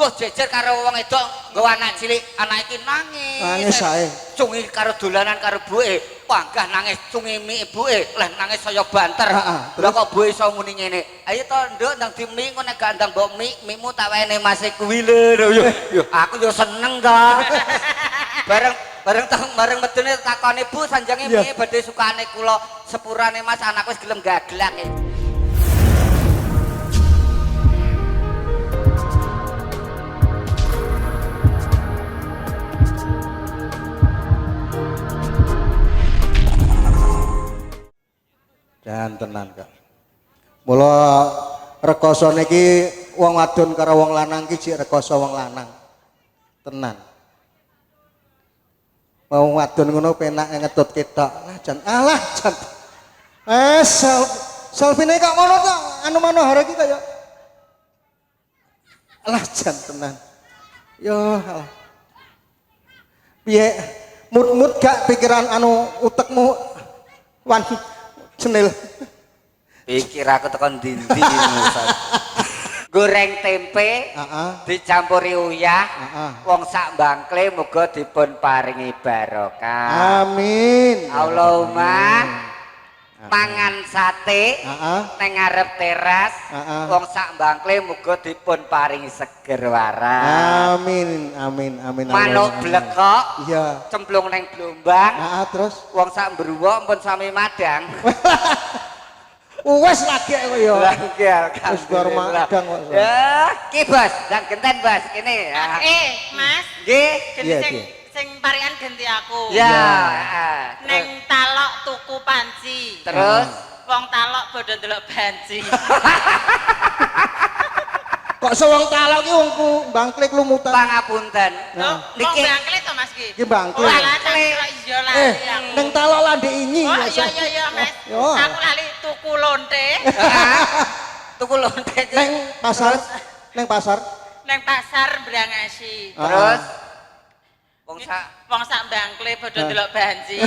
Guh jejer karo wong edok nggo anak cilik, anak iki nangis. Nangis ae. Cungi karo dolanan karo buke, panggah nangis cungi mi ibuke, lah nangis saya banter. Lah kok buke iso muni ngene. Ayo to nduk ndang di mi engko nek gak ndang mbok mimu tak wene Mas kuwi lho. Yo aku yo seneng to. bareng medene takone Bu sanjange piye badhe sukane kula sepurane Mas anakku wis gelem gaglak. Jangan tenan Kak. Mula rekoso niki wong wadon karo wong lanang ki jek rekoso wong lanang. Tenan. Wong wadon ngono penak ngedot ketok. Alah jan. Selfie-ne kok ngono kok anu manohara iki kaya. Alah jan tenan. Yo alah. Piye mut gak pikiran anu utekmu wan Cenil. Pikir aku tekan ndi-ndi goreng tempe, dicampuri uyah, wong sak bangkle muga dipun paringi barokah. Amin. Allahumma mangan sate nang ngarep teras, wong sak bangkle muga dipun paringi seger waras. Amin, amin, amin. Manuk blekok, iya. Cemplung nang blombang. Terus wong sak mbruwok pun sami madang. Wes lagi kok ya. Lagi wis bar madang kok. Ya, ki Bos, dan genten Bos kene. Mas. Nggih. Sing parian ganti aku. Ya. Neng talok tuku panci. Terus wong talok bodho ndelok banci. Kok sewong talok ki wongku bangklik lumutan. Pangapunten. Niki bangklik to Mas ki? Ki bangklik. Iya lali aku. Neng talok lande ini. Oh iya Mas. Aku lali tuku lonte. Tuku lonte. Neng pasar. Neng pasar. Neng pasar Brangasi. Terus wong sak bangkle padha ndelok banci.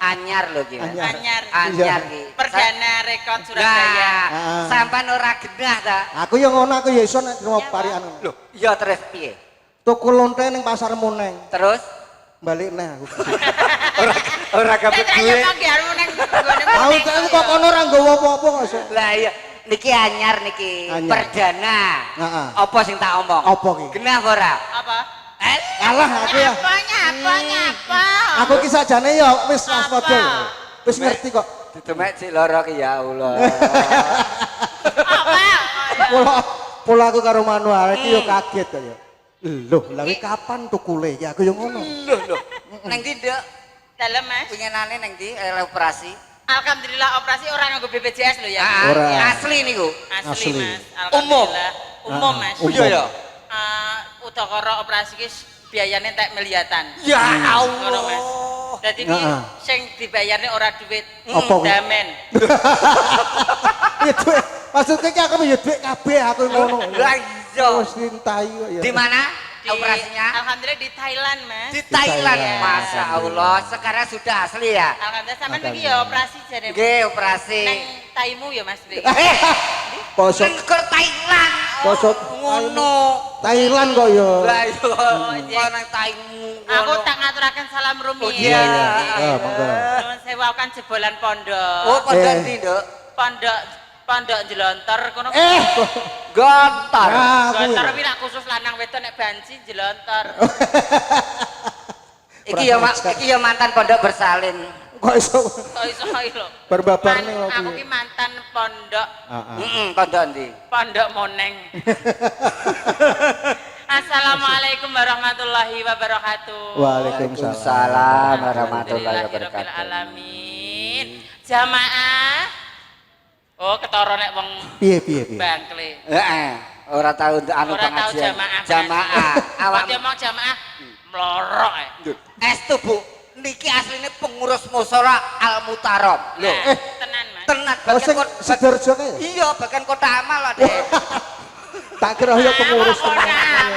Anyar lho ki. Anyar ki. Perdana rekod Surabaya. Sampeyan ora genah ta? Aku ya ngono aku ya iso nek rumah parian. Lho, iya terus piye? Tuku lonte ning pasar Muneng. Terus balik neh aku. Ora kabeh duwe. Aku kok kono ora nggawa apa-apa kok. Lah iya, niki anyar niki. Perdana. Apa sing tak omong? Apa ki? Genah ora? Apa? Alah aku ya. Apa? Aku ki sajane ya wis waspada. Wis ngerti kok. Didemek sik lara ki ya Allah. Apa? Pola aku karo manual iki yo kaget kok ya. Loh, lha kapan tukule iki aku yo ngono. Loh. Nang ndi, Nduk? Dalem, Mas. Pinginane nang ndi operasi? Alhamdulillah operasi orang nganggo BPJS lho ya. Asli niku. Asli Mas. Umum. Umum Mas. Iya ya. Udakara operasi ki biayane entek miliatan. Ya Allah. Dadi ki sing dibayarne ora duit, damen. Ya duit. Maksudnya ki aku ya duit kabeh aku ngono. Lah iya. Wis dintai kok ya. Di mana? Operasinya? Alhamdulillah di Thailand, Mas. Di Thailand. Masya Allah. Sekarang sudah asli ya? Alhamdulillah sampean iki ya operasi jane. Nggih, operasi. Nang taimu ya, Mas. Posok ke Thailand. Posok ngono. Thailand kok ya. Lah iya. Nang taimu. Aku tak ngaturaken salam rumiyin. Iya. Monggo. Nuwun sewu kan jebolan pondok. Oh, pondok ndi, Nduk? Pondok Jelontor kono. Gontor. Gontor kuwi lak khusus lanang wedok nek banci Jelontor. Iki ya mantan pondok bersalin. Kok iso lho. Berbabar ning aku ki mantan pondok. Pondok ndi? Pondok Moneng. Assalamualaikum warahmatullahi wabarakatuh. Waalaikumsalam warahmatullahi wabarakatuh. Alamin. Jamaah. Oh, ketara nek wong piye? Bangkle. Heeh. Ora tahu anu pengajian. Jamaah. Awak ngomong jamaah mlorok ae. Estu Bu, niki asline pengurus musyawarah Al Mutarab. Lho, tenan Mas. Tenan bagian Sidoarjo kae. Iya, bagian kota amal Dek. Tak kira ya pengurus tenan.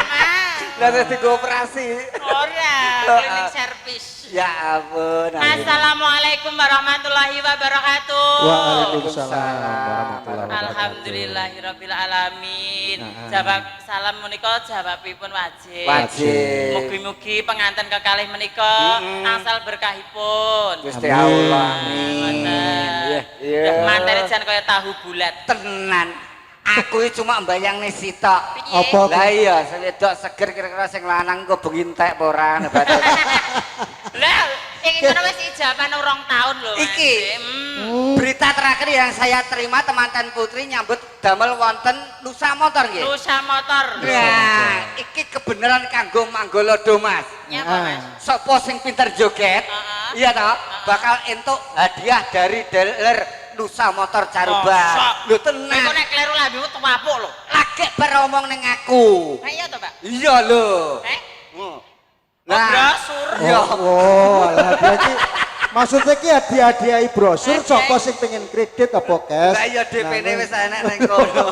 Lah wis digo operasi. Ora. cleaning service. Ya ampun. Assalamualaikum warahmatullahi wabarakatuh. Waalaikumsalam warahmatullahi wabarakatuh. Alhamdulillahirabbil alamin. Jawab salam menika jawabipun wajib. Wajib. Mugi-mugi pengantin kekalih menika angsal berkahipun. Gusti Allah. Amin. Iya. Mantene jan kaya tahu bulat. Tenan. Aku iki cuma mbayang nih sitok. Apa? Lah iya, wedok seger kira-kira sing lanang kok bengi entek apa ora nebate. Lah, iki kono wis ijaban 2 tahun lho. Mas. Iki berita terakhir yang saya terima temanten putri nyambut damel wonten Nusa Motor nggih. Nusa Motor. Nah, iki kebenaran kanggo Manggolodo Mas. Nyapa Mas? Sapa sing pinter joget? Iya toh? Bakal entuk hadiah dari dealer Nusa Motor Caruba. Lho tenan. Kok nek kleru lambemu tuwapuk lho. Lagi beromong ning aku. Ha iya to, Pak? Iya lho. Brosur. Iya. Oh, alah berarti maksudnya ki hadiah-hadiahi brosur saka sing pengen kredit apa cash? Lah iya DP-ne wis enak ning kono.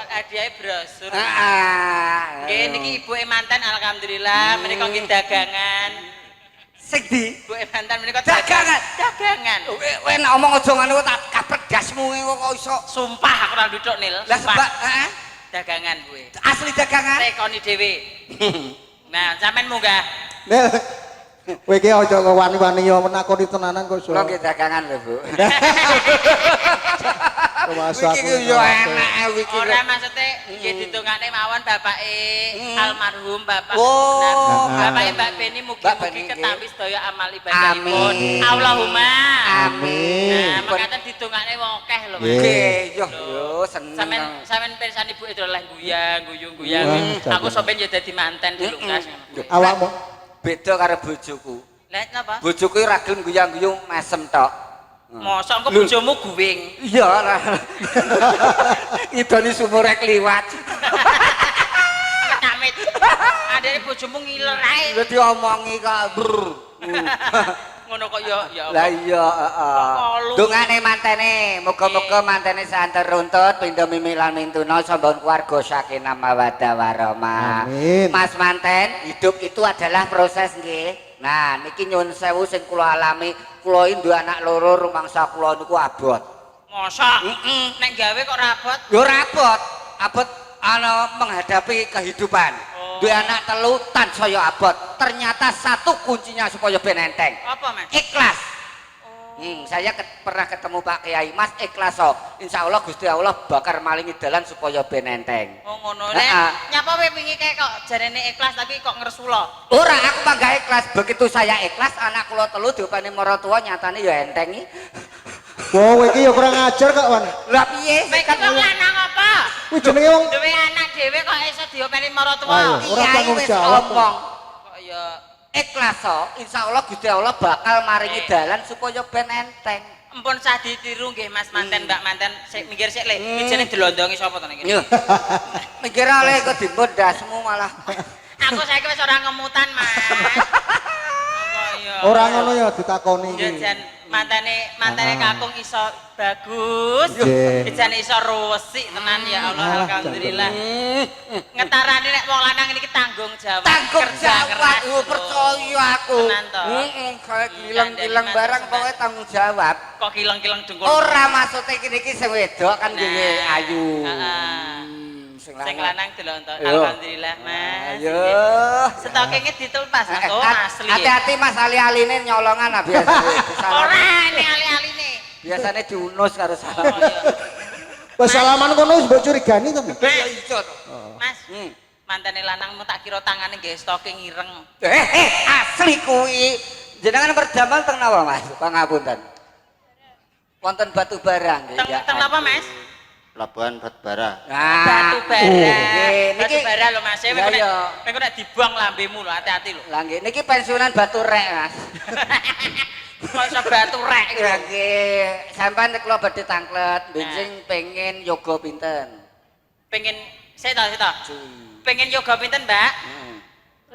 Hadiah brosur. Heeh. Nggih niki ibuke mantan alhamdulillah menika nggih dagangan. Sing di Ibuke mantan menika dagangan. Dagangan. Kowe nek omong aja ngono tak kaprek dasmu kok iso. Sumpah aku ora nduduk Nil. Lah Sumpah. sebab Dagangan kuwi. asli dagangan. Tekoni dhewe. Nah, sampean munggah. Nel. Kowe iki aja wani-wani yo menakoni tenanan kok iso. Kula nggih dagangan lho, Bu. Masa Iki aku yo enak iki. Ora maksudnya nggih ditungakne mawon bapake almarhum Bapak. Oh, Bapake Mbak Beni Mbak mugi-mugi Beni, ketawi sedaya amal ibadahipun. Amin. Allahumma Amin. Nah, mekaten ditungakne wong akeh lho, Mas. Nggih, yo seneng. Sampean pirsan ibu itu oleh guyang, guyung-guyang. Wah, Aku sampean ya dadi manten dilungkas. Awakmu Beda karo bojoku. Lah napa? Bojoku ra gelem guyang-guyung mesem tok. Mosok engko bojomu guwing. Iya lah. Idoni sumure kliwat. Amit. Adene bojomu ngiler ae. Lho diomongi kok. Ngono kok ya Lah iya, heeh. Dongane mantene, muga-muga mantene santer runtut pindha mimilan mintuna sambung keluarga sakinah mawaddah warahmah. Amin. Mas manten, hidup itu adalah proses nggih. Nah, niki nyuwun sewu sing kula alami, kula iki duwe anak loro, rumangsa kula niku abot. Mosok? Nek gawe kok rabot? Yo rabot, abot ana menghadapi kehidupan. Duwe anak telu tansaya abot. Ternyata satu kuncinya supaya ben enteng. Apa, Mas? Ikhlas. Saya pernah ketemu Pak Kiai, Mas ikhlas so. Insya Allah Gusti Allah bakar malingi dalan supaya ben enteng. Oh ngono. Nek nyapa kowe wingi kae kok jarene ikhlas tapi kok ngresula. Ora, aku mah gak ikhlas. Begitu saya ikhlas, anak kula telu diopeni maratuwa nyatane ya entengi. kowe iki ya kurang ajar kok, Wan. Lah piye? Kowe iki wong lanang apa? Kuwi jenenge wong Duwe anak dhewe kok iso diopeni Ayo. maratuwa. Ora Kiai tanggung wis jawab. ngomong. Kok ya Ikhlas so. Insya Allah Gusti Allah bakal maringi dalan supaya ben enteng. empun sah ditiru nggih Mas manten Mbak manten sik minggir sik le. Iki jenenge dilondongi sapa to niki? Yo. Mikir oleh kok dibondasmu malah. Aku saiki wis ora ngemutan, Mas. Apa ya? ora ngono ya ditakoni Ya iki. jan mantene kakung iso bagus. Nggih. Jan iso resik tenan ya Allah alhamdulillah. Ngetarane nek wong lanang niki tanggung jawab. Tanggung kerja jawab, keras, percaya aku. Tenan to. Kayak gilang-gilang barang pokoknya tanggung jawab. Kok kileng-kileng dengkul. Ora maksudnya iki sing wedok kan gini ayu. Sing lanang delok to. Yo. Alhamdulillah, Mas. Ayo. Stokingnya ditulepas Mas. Oh, asli. Hati-hati Mas ali-aline nyolongan lah biasa. Ora ini ali-aline. Biasanya diunus karo Oh salah. iya. Wes salaman kono wis mbok curigani to. Ya iso to. Mas. Mantene lanangmu tak kira tangane nggih stocking ireng. Asli kuwi. Jenengan berdamel teng napa Mas? Pangapunten. Wonten batu bara nggih. Teng napa Mas? Pelabuhan Batubara. Batu bara. nggih, Batu niki- bara lho Mas. Lah, iya. Kowe nek dibuang lambemu lho, hati-hati lho. Lah nggih niki pensiunan batu rek Mas. Masa batu rek iki. Ya nggih, sampean nek kula badhe tanglet, benjing pengen yoga pinten? Pengen sik to. Pengen yoga pinten, Mbak?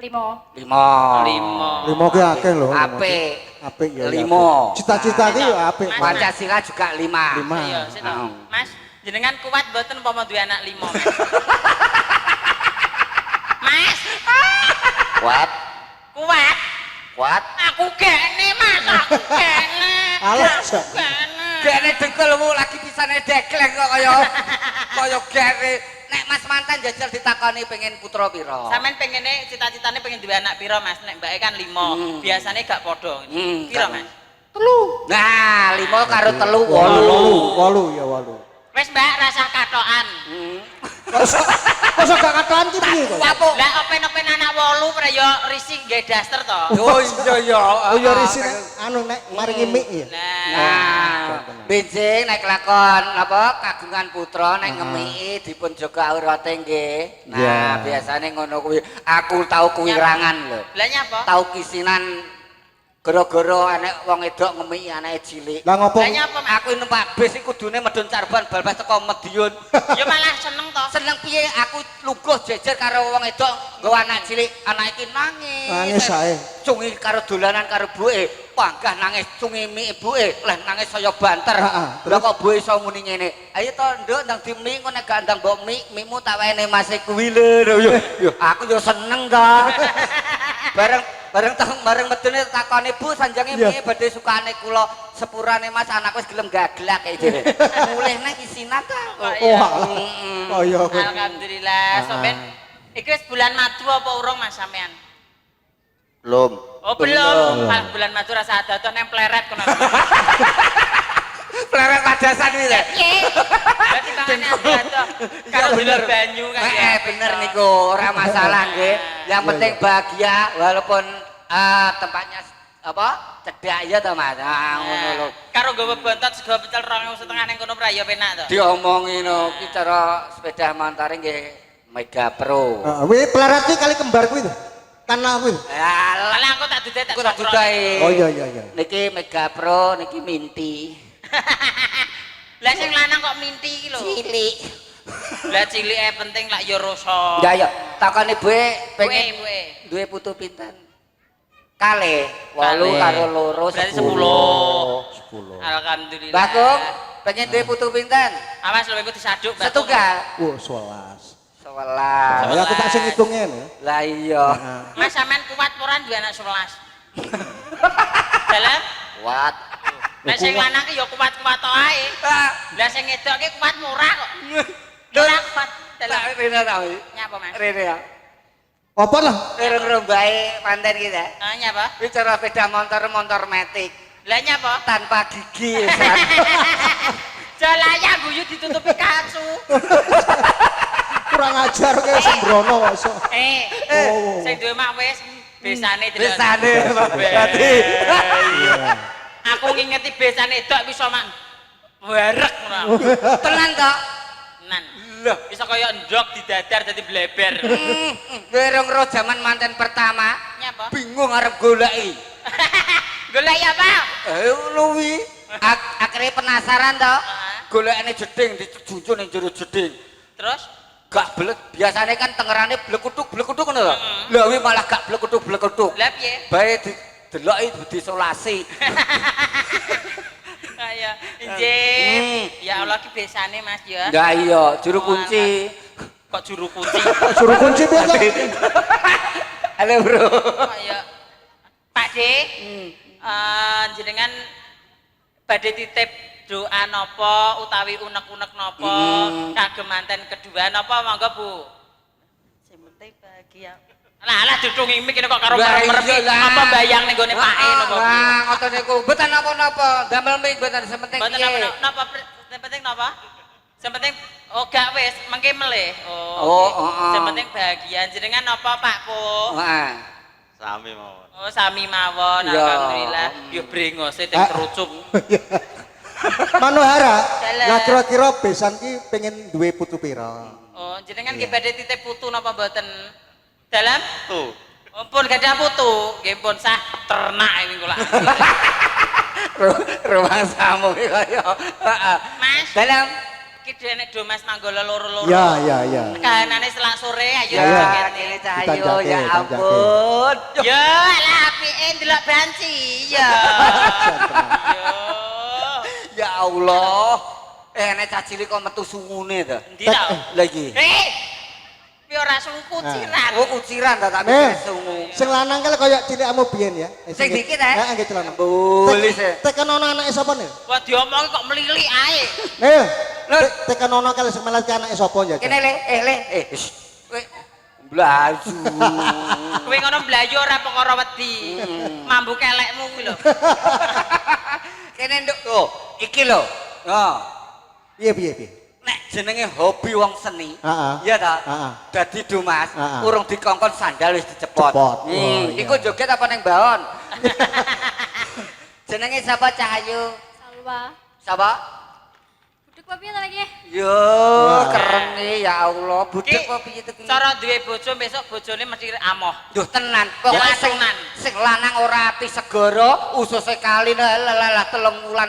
5. 5. Limo ki akeh lho. Apik. Apik ya. Limo. Cita-cita ki ya apik. Mas. Pancasila juga 5. Lima. Iya, sik to. Mas, jenengan kuat mboten umpama duwe anak 5, Mas? Mas, Kuat. kuat. Kuat. Aku kene Mas, aku kene. Alah, Aku kene. Gene dengkelmu lagi pisane dekleng kok kaya gene. Nek Mas mantan jajal ditakoni pengen putra pira? Sampeyan pengene cita-citane pengen duwe anak pira Mas? Nek mbake kan 5. Biasane gak padha. Pira Mas? 3. Nah, 5 karo 3 8. 8 ya 8. Wis Mbak rasa katokan. Masa gak katokan ki piye kok? Apa? Lah open-open anak 8 ora ya risih nggih daster to. Oh iya ya. Oh ya risi anu nek maringi mik ya. Nah, Benjing nek lakon apa kagungan putra nek ngemiki dipun jaga aurate nggih. Nah, biasane ngono kuwi. Aku tau kuwirangan lho. lah nyapa? Tau kisinan gara-gara anek wong edok ngemiki anake cilik. Lah ngopo? Lah nyapa Mas? Aku numpak bis iku kudune medun Carban bal-bal teko Madiun. Ya malah seneng to. Seneng piye aku lungguh jejer karo wong edok nggawa anak cilik, anak iki nangis. Nangis ae. Cungi karo dolanan karo buke, panggah nangis cungi mi ibuke, leh nangis saya banter. Lah kok buke iso muni ngene. Ayo to, Nduk, ndang dimi engko nek gak ndang mbok mikmu tak wene Mas kuwi lho. Yo aku yo seneng to. Bareng medune takoni Bu sanjange piye badhe sukane kula sepurane Mas anakku wis gelem gaglak kayak jere. Mulih nek isinan ta. Oh iya. Alhamdulillah, sampean iki wis bulan madu apa urung Mas sampean? Belum. Oh belum, pas bulan madu rasa adato nang pleret kono. Pleret padasan iki lho. Berarti bangane adato karo delok banyu kan ya. Bener niku, ora masalah nggih. Yang penting bahagia walaupun tempatnya apa? Cedak ya to Mas. Ah ngono lho. Karo nggawa bontot sego pecel 2,5 ning kono pra ya penak to. Diomongi no ki cara sepeda montore nggih Mega Pro. Heeh, kuwi pleret ki kali kembar kuwi to. Tanah kuwi. Lah aku tak dudai tak. Aku tak dudai. Oh iya. Niki Mega Pro, niki Minti. Lah sing lanang kok minti iki lho. Cilik. Lah cilike penting lak ya rasa. Ya ya, takone buwe pengen Buwe. duwe putu pinten? Kale, 8 karo loro 10. Berarti 10. Alhamdulillah. Mbah Kung, pengen duwe putu pinten? Awas lho iku disaduk Mbak. Setunggal. Wah, 11. 11. Ya aku tak sing ngitung ngene. Lah iya. Mas sampean kuat ora duwe anak 11? Dalam Kuat. nek sing lanang ki ya kuat-kuat to ae. Lah sing wedok ki kuat murah kok. Ora kuat. Dalam Tak rene ta iki. nyapa Mas? Rene ya. Apa lah? Rene rombae panten kita. Nyapa? Bicara sepeda motor metik Lah nyapa? tanpa gigi. Jalaya guyu ditutupi kacu. Kurang ajar kayak sembrono kok iso. Sing duwe mak wis besane delok. Besane berarti. Aku ngingeti besane edok iso mak warek ngono. Tenan tok. Nan. Lah, Iso kaya ndok didadar dadi bleber. werong ro jaman manten pertama. Nyapa? Bingung arep goleki. Golek apa? Luwi. Akhirnya penasaran toh. Golekane jeding dijunjung ning jero jeding. Terus Gak belet. Biasanya kan tengerane blekutuk ngono lho. Lah wi malah gak blekutuk. lah piye? Bae dideloki disolasi. Kaya injih. Ya Allah ki besane Mas ya. Ya iya, juru kunci. Kok juru kunci? Suruh kunci piye kok? Halo, Bro. Kaya Pak D. Jenengan badhe titip doa napa utawi unek-unek napa kagem manten kedua napa monggo Bu. Sing penting bahagia. Lah dudungi mik kok karo merem-merem apa bayang ning gone pake napa. Wah, ngoten niku. Mboten napa-napa. Damel mik mboten sementing Mboten napa sing penting napa? Sing penting gak wis mengke melih. Sing penting bahagia. Jenengan napa Pak Po? Heeh. Sami mawon. Oh sami mawon Ya. alhamdulillah. Yo brengose teng kerucup. Manohara. Dalah. Lah kira-kira besan ki pengen duwe putu pira? Oh, jenengan nggih badhe titip putu napa mboten? Dalam? Tuh. Pun gadah putu, nggih pun sah ternak iki kula. Rumah samu kaya. Heeh. Mas, Dalam iki dene do Mas Manggala loro-loro. Ya. Kahanane selak sore ayo Ya. joget. Kene Cahyo Ditanjake, ya ampun. Ya, lah apike ndelok banci. Ya. Ya. Ya Allah. Nek cah cilik kok metu sungune to. Endi ta? Lagi. Kuwi ora sungu kuciran. Oh kuciran tak Nih, mikir sungu. sing lanang kali kaya cilikmu biyen ya. Sing dikit ya? Heeh, nggih celana. Boleh sih. Tekan ono anake sapa nih? Wah diomongi kok melilik ae. Nih, Lho. tekan ono kali sing melas anake sapa ya? Kene le. Kowe blaju. Kowe ngono mlayu ora perkara wedi. Mambu kelekmu kuwi lho. Kene nduk oh, iki lho. Oh. Piye? Nek jenenge hobi wong seni. Heeh. Iya ta? Heeh. Dadi Dumas, Heeh. urung dikongkon sandal wis dicepot. Cepot. Oh, iya. Iku joget apa ning baon? Jenenge sapa Cahayu? Salwa. Sapa? Budek apa piye ta lagi? Yo, Wah. keren nih ya Allah. Budek Ki, apa piye to ki? Cara duwe bojo besok bojone mesti amoh. Duh tenan, kok Ya, sing tenan. sing lanang ora ati segara, ususe kali lah 3 wulan.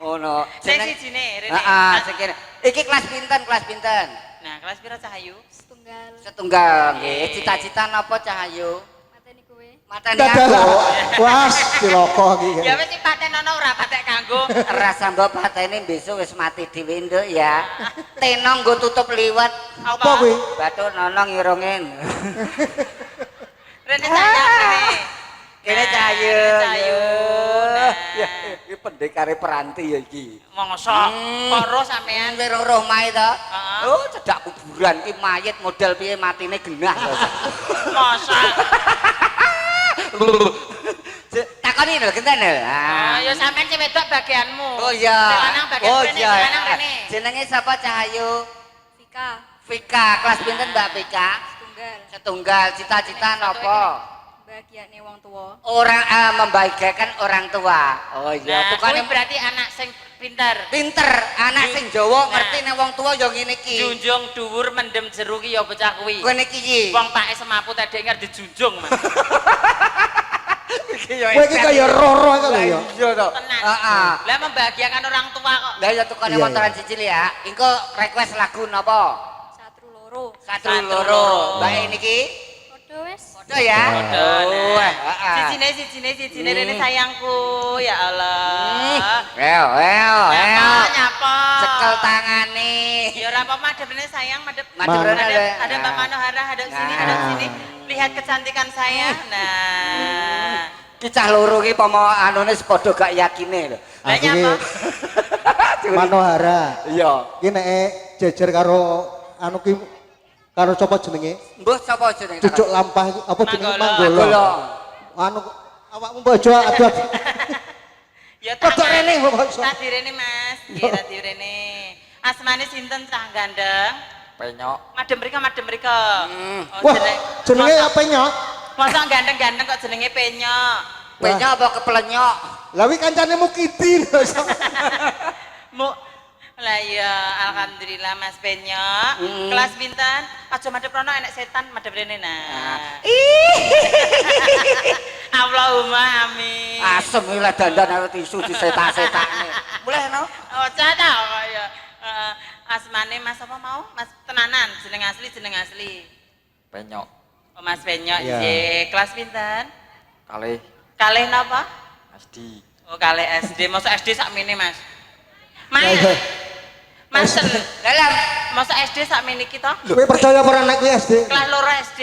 Ngono. Sing sijine rene. Heeh, sing kene. Iki kelas pinten? Nah, kelas pira Cahayu? Setunggal. Setunggal nggih. Cita-cita napa Cahayu? Mateni kowe. Mateni Dadah. aku. Wah, ciloko iki. Ya wis patenono ora patek kanggo. Rasa mbok patene besok wis mati dhewe nduk ya. Tenong nggo tutup liwat. Apa kuwi? Bathuk nonong irungen. Rene Cahayu rene. Kene Cahayu. Cahayu. Nah. Ya, iki pendekare peranti ya iki. Mongso kok roh sampean. Kowe roh mae to? Heeh. Oh, cedak kuburan ki mayit model piye matine genah lho. Masa. Takoni lho genten lho. Oh, ya sampean sing wedok bagianmu. Oh iya. Sing lanang bagian Oh rene, iya. sing lanang rene. Jenenge sapa Cahayu? Vika. Vika, kelas pinten Mbak Vika? Setunggal. Setunggal, cita-cita napa? Bahagiane wong tua. Orang membahagiakan orang tua. Oh iya, Nah, tukane kuwi berarti anak sing pinter. pinter, anak sing Jawa Nah. ngerti nek wong tua ya ngene iki. Junjung dhuwur mendem jeru ki ya bocah kuwi. Ngene iki. Wong pake semaput adenger dijunjung, Mas. Iki ya. Kowe iki kaya roro iki lho ya. Iya to. Tenan. Heeh. Lah membahagiakan orang tua kok. Lah ya tukane Iya, montoran iya. cicil ya. Engko request lagu napa? Satru loro. Satu Satu loro. loro. Mbak niki Padha wis. padha ya. Padha, Oh, nah. heeh. Sijine rene sayangku, ya Allah. Eo. Nyapa. Cekel tangane. Ya ora apa-apa, madhep rene sayang, madhep. Madhep rene, Ada Mbak Manohara, hadap sini, Nah. hadap sini. Lihat kecantikan saya. Nah. Ki cah loro ki pomo anune sepadha gak yakine lho. Lah Aku nyapa? iki Manohara. Iya. Iki nek jejer karo anu ki karo sapa jenenge? Mbah sapa jenenge? Cucuk lampah iki apa jenenge Manggolo. Manggolo. Manggolo. Anu awakmu bojo aduh. Ya Kodok rene Bapak. Tadi rene Mas, nggih tadi rene. Asmane sinten cah gandeng? Penyok. Madem mriko. Oh, Wah, jenenge apa nyok? Masa ganteng-ganteng kok jenenge penyok. Penyok apa keplenyok? Lah wi kancane Mukidi lho. Mu lah iya, alhamdulillah Mas Penyok. Kelas pinten? Aja madhep rono enek setan madhep rene nah. Allahumma amin. Asem iki lah dandan karo tisu disetak-setakne. Mulai no. Oh, cata kok ya. Asmane Mas apa mau? Mas tenanan, jeneng asli. Penyok. Oh, Mas Penyok Iya. nggih. Kelas pinten? Kalih Kalih napa? SD. Oh, kalih SD. Masa SD sakmene, Mas? Mas. Iya. Mas, Dalam. masa SD sakmene iki to? Kowe percaya apa nek kuwi SD? Kelas loro SD.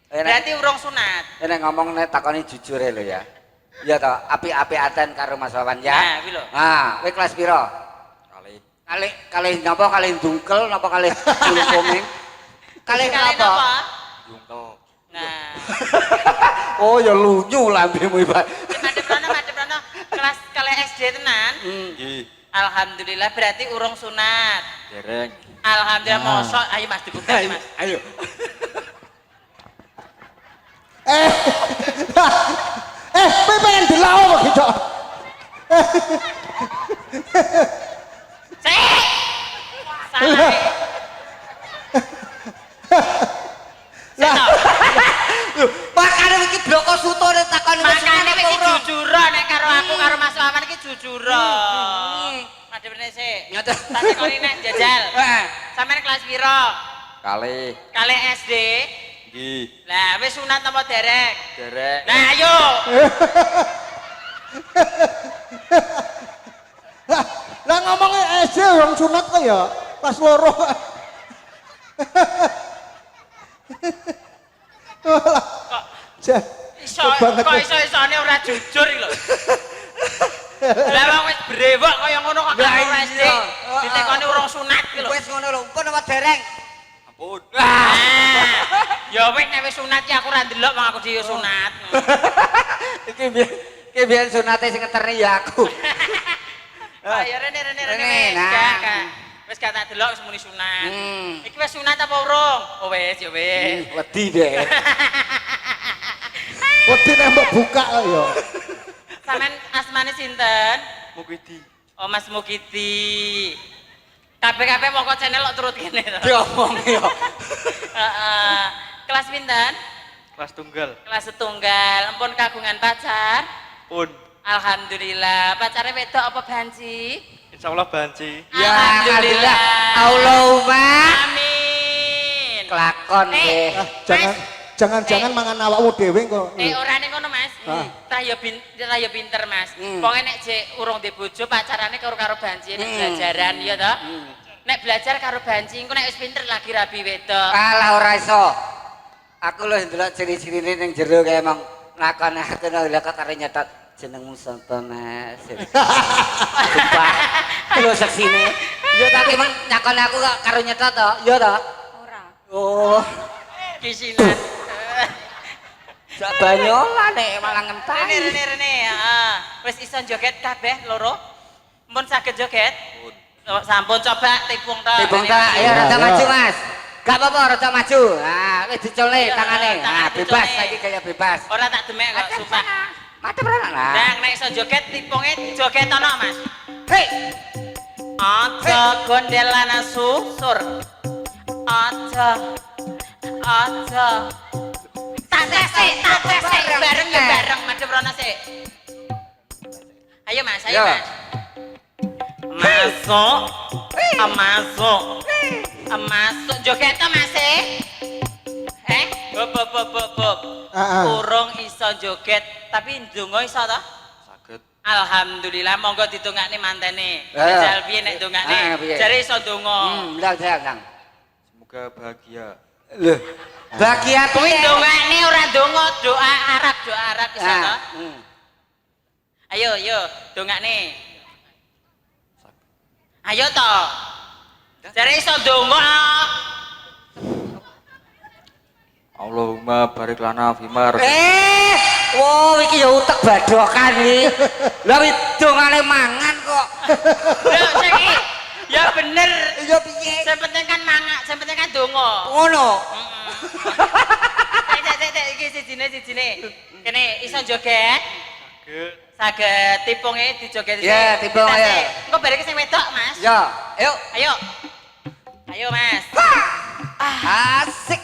Berarti urung sunat. Nek ngomong nek takoni jujur lho ya. Iya to, apik-apikaten karo Mas Wawan ya. Nah, kuwi lho. Nah, kowe kelas pira? Kalih napa kalih dungkel napa kalih kuluming? Kalih Kalih napa? napa? Dungkel. Nah, Oh ya lunyu lambemu iki, Pak. madhep rono. Kelas kalih SD tenan. Nggih. Alhamdulillah berarti urung sunat. Dereng. Alhamdulillah Nah. mosok ayo Mas dibuka Mas. Ayo. Kowe pengen delok apa gitu? Sik. Salah. Lah, Makane iki bloko sutone takoni wis Makane sunat iki apa urung? jujur nek karo aku karo Mas Wawan iki jujur. Madhep rene sik. Ngoten. Tak tekoni nek jajal. Heeh. Sampeyan kelas pira? Kalih. Kalih SD. Nggih. Lah wis sunat apa derek? Dereng. Nah ayo. lah ngomongnya SD orang sunat kok ya pas loro. Jan. Iso banget. kok iso-isone ora jujur iki lho. Lah wong wis brewok kaya ngono kok Lah karo SD. iya. Ditekoni urung sunat iki lho. Wis ngono lho, pun apa dereng? Ampun. Ya wis nek wis sunat ya aku ora ndelok wong aku dhewe sunat. Iki biyen sunate sing ngeteri ya aku. Oh ya rene Rene, wis nah. gak. Wis gak tak delok wis muni sunat. Iki wis sunat apa urung? Oh wis ya wis. Wedi deh. Wedi nek mbok buka kok ya. Sampeyan asmane sinten? Mukidi. Oh Mas Mukidi. Kabeh-kabeh mongko channel kok turut kene to. Diomong ya. Heeh. Kelas pinten? Kelas tunggal. Kelas setunggal. Ampun kagungan pacar? Pun. Alhamdulillah. Pacare wedok apa banci? Insyaallah banci. Ya alhamdulillah. Allahumma Amin. kelakon deh. Jangan mangan awakmu dhewe kok. Ora ning ngono Mas. Tah ya pinter Mas. Pokoke nek jek urung di bojo pacarane karo banci nek belajaran ya to. Nek belajar karo banci engko nek wis pinter lagi rabi wedok. Kalah ora iso. Aku lho ndelok ciri-cirine ning jero kae emang ngakon-ngakon lha kok karo nyetot jenengmu sapa Mas. Sumpah. Lho seksine. Yo tak emang nyakon aku kok karo nyetot to. Yo to. Ora. Oh, Kisinan. sak banyolan nek malah ngenteni. Rene. Wis iso joget kabeh loro? Mun saged joget? Oh, sampun coba tipung to. Tibung tak ya rada maju Mas. Gak apa-apa rada maju. Nah, wis dicole tangane. Nah, bebas saiki gaya bebas. Ora tak demek kok sumpah. Madhep ora lah. Nah, nek iso joget tipunge joget ono Mas. Hei, Aja gondelan susur. Aja. Tak sesek bareng madhep rono sik. Ayo Mas, ayo Yo. Mas. Masuk joget to Mas. Bob. Urung iso joget, tapi ndonga iso to? Saged. Alhamdulillah, monggo ditungakne mantene. Ya. Jajal piye nek dongakne? Piye? Jare iso ndonga. Lang. Semoga bahagia. Lho, bahagia Kuwi piye? ndongakne ora ndonga, doa Arab iso to? Ayo, dongakne. Ayo to. Jare iso ndonga. Allahumma barik lana fima Wow, iki ya utek badokan iki. Lah wis dongane mangan kok. Lho, saiki ya bener. Ya piye? Sing penting kan mangak, sing penting kan ndonga. Ngono. Sik iki sijine. Kene iso joget? Saged. Saged tipunge dijoget sik. Ya, tipung ayo. Engko bareke sing wedok, Mas. Ya, ayo. Ayo, Mas. Asik.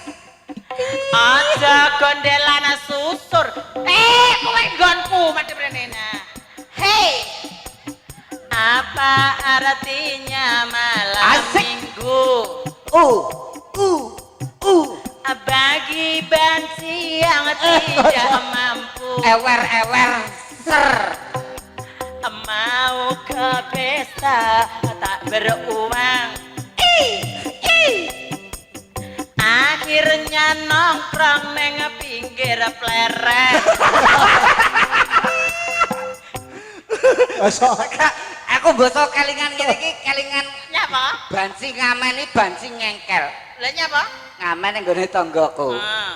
Aja gondelan susur. Kowe nggonku madhep rene. Hei. Apa artinya malam Asik. minggu? Bagi banci yang tidak mampu Ewer ser. mau ke pesta tak beruang. Akhirnya nongkrong neng pinggir pleret. Aku basa kelingan ngene iki kelingan Nyapa? banci ngamen iki banci ngengkel. Lah nyapa? Ngamen ning gone tanggaku. Ah.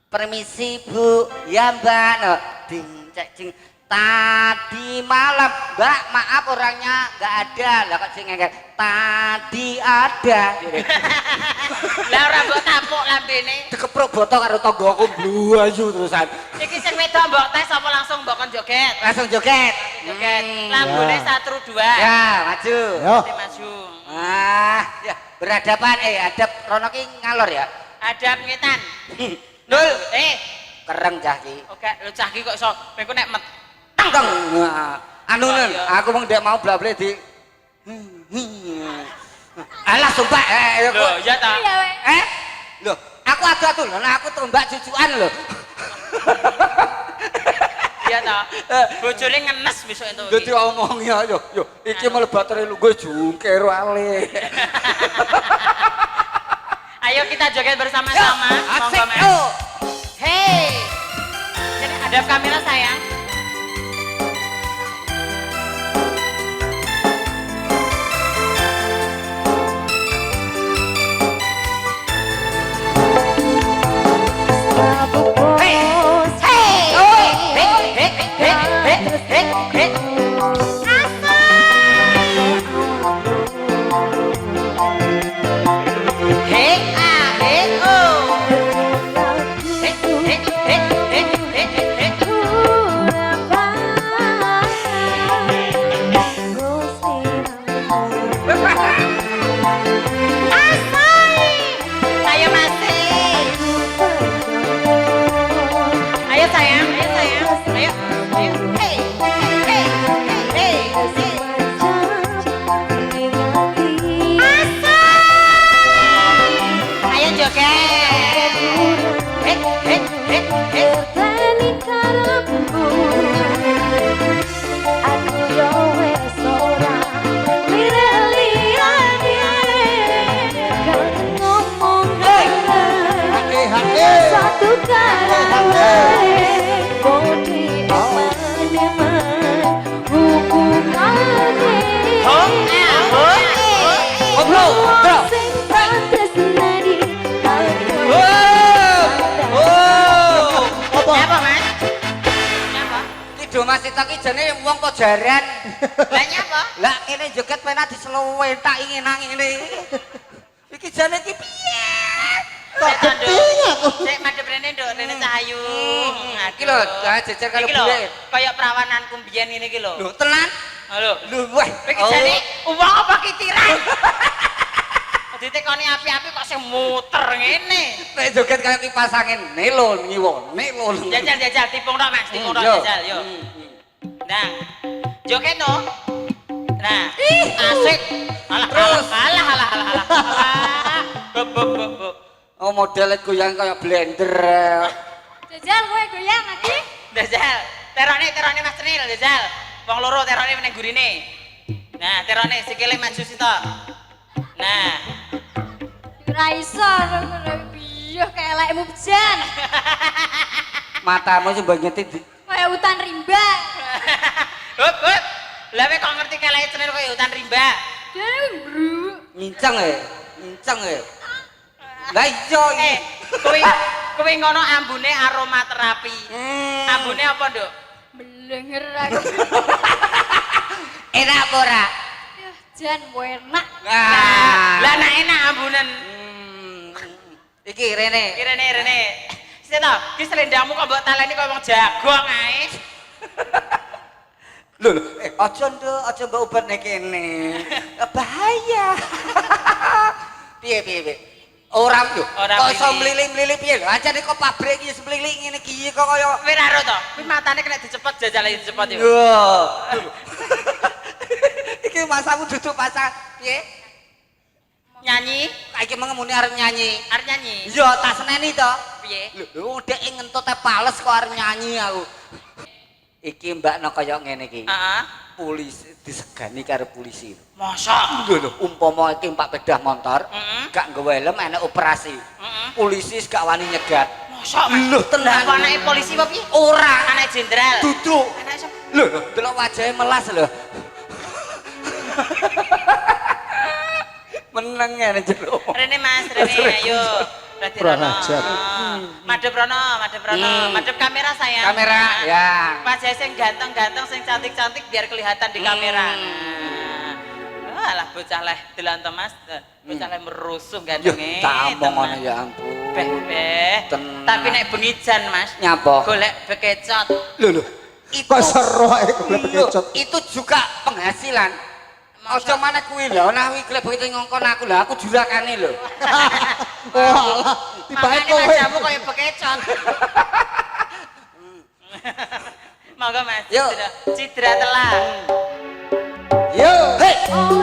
Permisi Bu, ya Mbak. No, ding cek cing. Tadi malam, Mbak, maaf orangnya nggak ada. Lah kok sing ngengkel. Tadi ada. Lah ora mbok tapuk lambene. Dikepruk botol karo tanggaku bluayu terusan. Iki sing wedok mbok tes apa langsung mbok kon joget? Langsung joget. Joget. Lambune Ya. 1 2. Ya, maju. Yo. Nanti maju. Ya, berhadapan adab rono ki ngalor ya. Adab ngetan. Nul. Kereng cah ki. Oke, lu cah ki kok iso mengko nek Tangkong. Anu Nul, iya. aku mung ndek mau blable di. Alah sumpah lho, ya ta. Iya, wek. Lho, aku adu-adu lho, nah aku tombak cucukan lho. Iya ta. Bojone ngenes besok entuk. Dadi omong ya yo iki mlebu batere lu gue jungkir wale. Ayo kita joget bersama-sama. Monggo, Asik Mas. yo. Hey. Jadi hadap kamera sayang. Ayo masih. Ayo sayang, ayo sayang. Ayo, ayo. Hey, hey, hey, hey. Ayo joget. Hey, hey, hey, hey. Hati-hati. Bro. Nyapa, Mas? Nyapa? Ki Mas Tito ki jane wong kok jaran. Lah nyapa? Lah kene joget penak diseluwe tak ingin nang ngene. Iki jane ki piye? Tak ketingnya. Sik madhep rene nduk, rene Cahayu. Iki lho, jejer karo Iki lho, bule. kaya prawananku mbiyen ngene iki lho. Lho, tenan? Halo. Lho, weh. Iki jane uang apa kitiran? Ditekoni api-api kok sing muter ngene. Nek joget kaya kipas angin, nelo ngiwo, nelo. Jajal tipung tok Mas, tipung tok Yo. jajal yo. Nah. Joget no. Nah, asik. Alah, Terus. alah. Bub bub bub bub. Oh, modelnya goyang kaya blender. Jajal kowe goyang lagi. Jajal. Terone Mas Cenil, jajal. Wong loro terone meneng gurine. Nah, terone sikile maju sito. Nah, Ora iso piye kayak elekmu bejan. Matamu sih banget di. Kayak hutan rimba. hup. Lah kowe kok ngerti keleke Cenil koyo hutan rimba? Dene bro. Nyincang ya. Lah iya iki. Kowe ngono ambune aromaterapi. Ambune apa, Nduk? Melenger aku. Enak apa ora? Yah, jan enak. Lah nek enak ambunen. Iki rene. Iki rene. Sik to, iki selendangmu kok mbok taleni kaya wong jagong ae. Lho, aja nduk, aja mbok ubar nek kene. Bahaya. Piye? Ora lho. Ora Kok iso mlilik. mlilik-mlilik piye lho? Ancane kok pabrik iki mlilik ngene iki kok kaya Kowe ra ro to? Kuwi matane kena dicepet jajale dicepet yo. Yo. Iki masamu duduk pasang piye? Nyanyi, Iki mengemuni arep nyanyi. arep nyanyi. Yo, tak seneni to. Piye? Lho, dek ngentut pales kok arep nyanyi aku. Iki mbakno kaya ngene iki. Heeh. Polisi disegani karo polisi. Mosok. Lho, umpama iki Pak pedah motor, Heeh. gak nggawa helm enek operasi. Heeh. Polisi gak wani nyegat. Mosok. Mas? Lho, tenan. Lah anake polisi apa piye? Ora. Anak jenderal. Duduk. Anak sapa? Lho, delok wajahe melas lho. Meneng ngene jero. Rene Mas, rene ayo. Berarti Kurang Rono. ajar. Madhep Rono. Madhep kamera sayang. Kamera, ya. Wajah sing ganteng-ganteng, sing cantik-cantik biar kelihatan di kamera. Nah. Alah bocah leh delanto Mas. Bocah leh merusuh Yo, gantenge. tak omong ngono ya ampun. Beh. Tenan. Tapi nek bengi jan Mas, Nyapa? golek bekecot. Lho. Kok seru ae golek bekecot. Itu juga penghasilan. Aja maneh kuwi lho, nah kuwi klep begitu ngongkon aku lho, aku jurakane lho. Wah, tibae Makane kowe. wajahmu koyo bekecot. Monggo Mas, Yuk. cidra telah. Yo. Hei, Oh